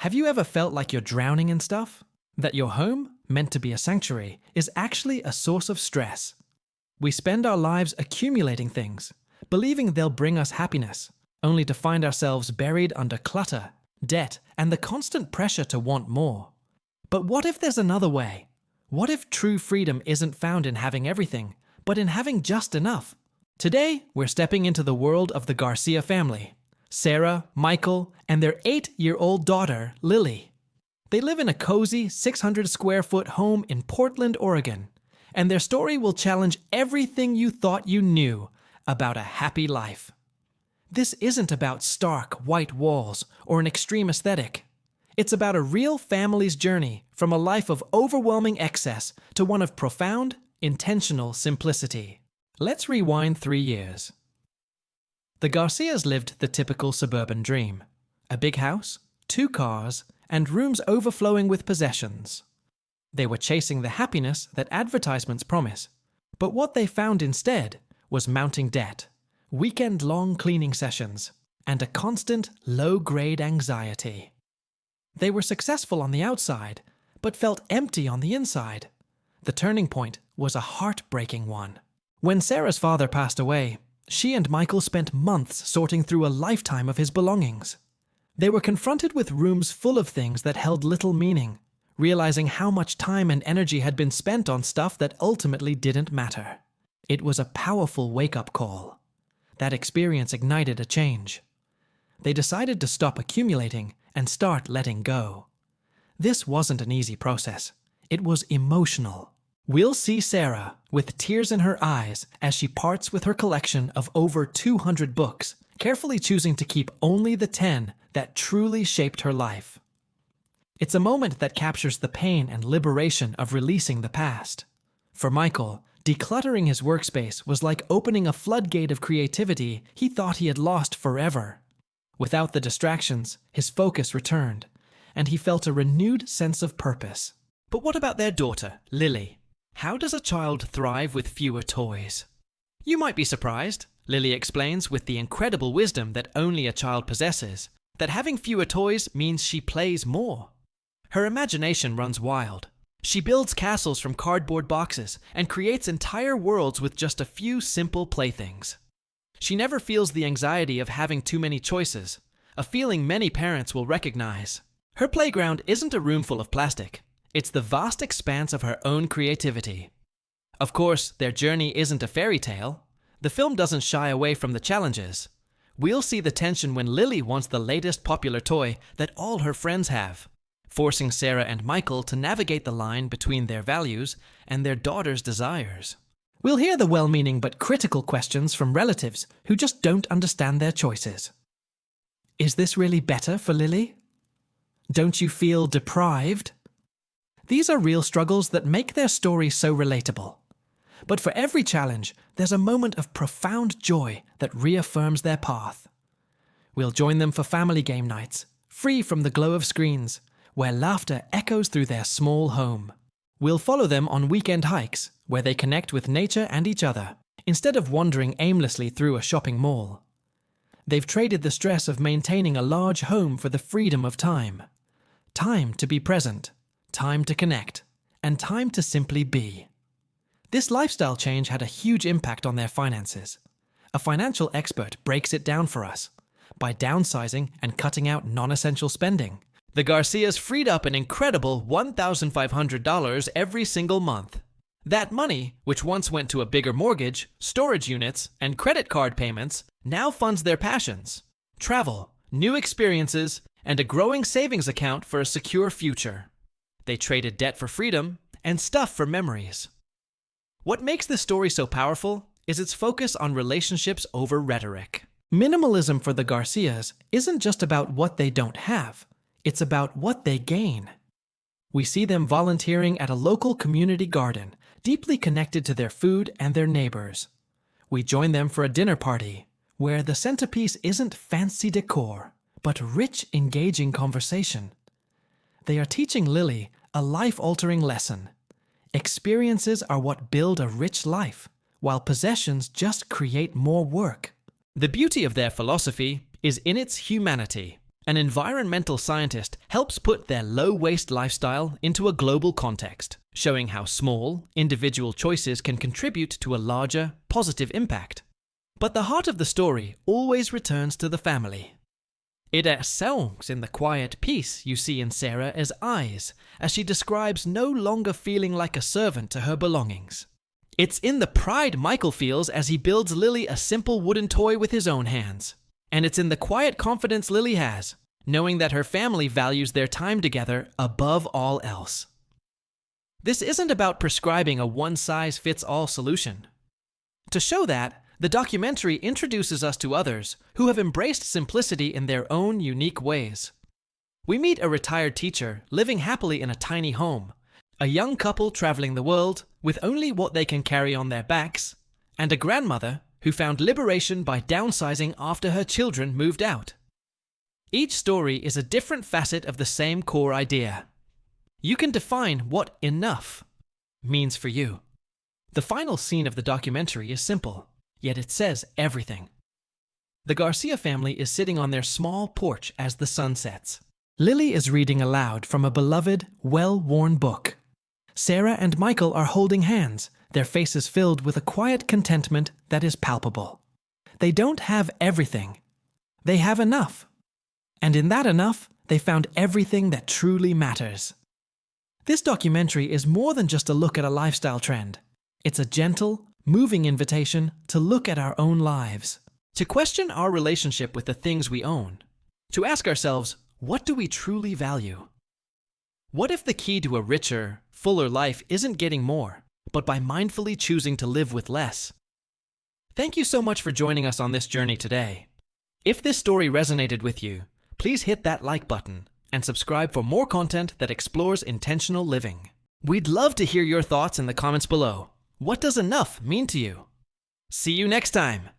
Have you ever felt like you're drowning in stuff? That your home, meant to be a sanctuary, is actually a source of stress? We spend our lives accumulating things, believing they'll bring us happiness, only to find ourselves buried under clutter, debt, and the constant pressure to want more. But what if there's another way? What if true freedom isn't found in having everything, but in having just enough? Today, we're stepping into the world of the Garcia family. Sarah, Michael, and their 8-year-old daughter, Lily. They live in a cozy 600-square-foot home in Portland, Oregon, and their story will challenge everything you thought you knew about a happy life. This isn't about stark, white walls or an extreme aesthetic. It's about a real family's journey from a life of overwhelming excess to one of profound, intentional simplicity. Let's rewind 3 years. The Garcias lived the typical suburban dream. A big house, 2 cars, and rooms overflowing with possessions. They were chasing the happiness that advertisements promise. But what they found instead was mounting debt, weekend-long cleaning sessions, and a constant low-grade anxiety. They were successful on the outside, but felt empty on the inside. The turning point was a heartbreaking one. When Sarah's father passed away, she and Michael spent months sorting through a lifetime of his belongings. They were confronted with rooms full of things that held little meaning, realizing how much time and energy had been spent on stuff that ultimately didn't matter. It was a powerful wake-up call. That experience ignited a change. They decided to stop accumulating and start letting go. This wasn't an easy process. It was emotional. We'll see Sarah, with tears in her eyes, as she parts with her collection of over 200 books, carefully choosing to keep only the 10 that truly shaped her life. It's a moment that captures the pain and liberation of releasing the past. For Michael, decluttering his workspace was like opening a floodgate of creativity he thought he had lost forever. Without the distractions, his focus returned, and he felt a renewed sense of purpose. But what about their daughter, Lily? How does a child thrive with fewer toys? You might be surprised, Lily explains with the incredible wisdom that only a child possesses, that having fewer toys means she plays more. Her imagination runs wild. She builds castles from cardboard boxes and creates entire worlds with just a few simple playthings. She never feels the anxiety of having too many choices, a feeling many parents will recognize. Her playground isn't a room full of plastic. It's the vast expanse of her own creativity. Of course, their journey isn't a fairy tale. The film doesn't shy away from the challenges. We'll see the tension when Lily wants the latest popular toy that all her friends have, forcing Sarah and Michael to navigate the line between their values and their daughter's desires. We'll hear the well-meaning but critical questions from relatives who just don't understand their choices. Is this really better for Lily? Don't you feel deprived? These are real struggles that make their story so relatable. But for every challenge, there's a moment of profound joy that reaffirms their path. We'll join them for family game nights, free from the glow of screens, where laughter echoes through their small home. We'll follow them on weekend hikes, where they connect with nature and each other, instead of wandering aimlessly through a shopping mall. They've traded the stress of maintaining a large home for the freedom of time. Time to be present, time to connect, and time to simply be. This lifestyle change had a huge impact on their finances. A financial expert breaks it down for us. By downsizing and cutting out non-essential spending, the Garcias freed up an incredible $1,500 every single month. That money, which once went to a bigger mortgage, storage units, and credit card payments, now funds their passions: travel, new experiences, and a growing savings account for a secure future. They traded debt for freedom and stuff for memories. What makes this story so powerful is its focus on relationships over rhetoric. Minimalism for the Garcias isn't just about what they don't have, it's about what they gain. We see them volunteering at a local community garden, deeply connected to their food and their neighbors. We join them for a dinner party, where the centerpiece isn't fancy decor, but rich, engaging conversation. They are teaching Lily a life-altering lesson. Experiences are what build a rich life, while possessions just create more work. The beauty of their philosophy is in its humanity. An environmental scientist helps put their low-waste lifestyle into a global context, showing how small, individual choices can contribute to a larger, positive impact. But the heart of the story always returns to the family. It excels in the quiet peace you see in Sarah's eyes as she describes no longer feeling like a servant to her belongings. It's in the pride Michael feels as he builds Lily a simple wooden toy with his own hands. And it's in the quiet confidence Lily has, knowing that her family values their time together above all else. This isn't about prescribing a one-size-fits-all solution. To show that, the documentary introduces us to others who have embraced simplicity in their own unique ways. We meet a retired teacher living happily in a tiny home, a young couple traveling the world with only what they can carry on their backs, and a grandmother who found liberation by downsizing after her children moved out. Each story is a different facet of the same core idea. You can define what enough means for you. The final scene of the documentary is simple, yet it says everything. The Garcia family is sitting on their small porch as the sun sets. Lily is reading aloud from a beloved, well-worn book. Sarah and Michael are holding hands, their faces filled with a quiet contentment that is palpable. They don't have everything. They have enough. And in that enough, they found everything that truly matters. This documentary is more than just a look at a lifestyle trend. It's a gentle, moving invitation to look at our own lives, to question our relationship with the things we own, to ask ourselves, what do we truly value? What if the key to a richer, fuller life isn't getting more, but by mindfully choosing to live with less? Thank you so much for joining us on this journey today. If this story resonated with you, please hit that like button and subscribe for more content that explores intentional living. We'd love to hear your thoughts in the comments below. What does enough mean to you? See you next time!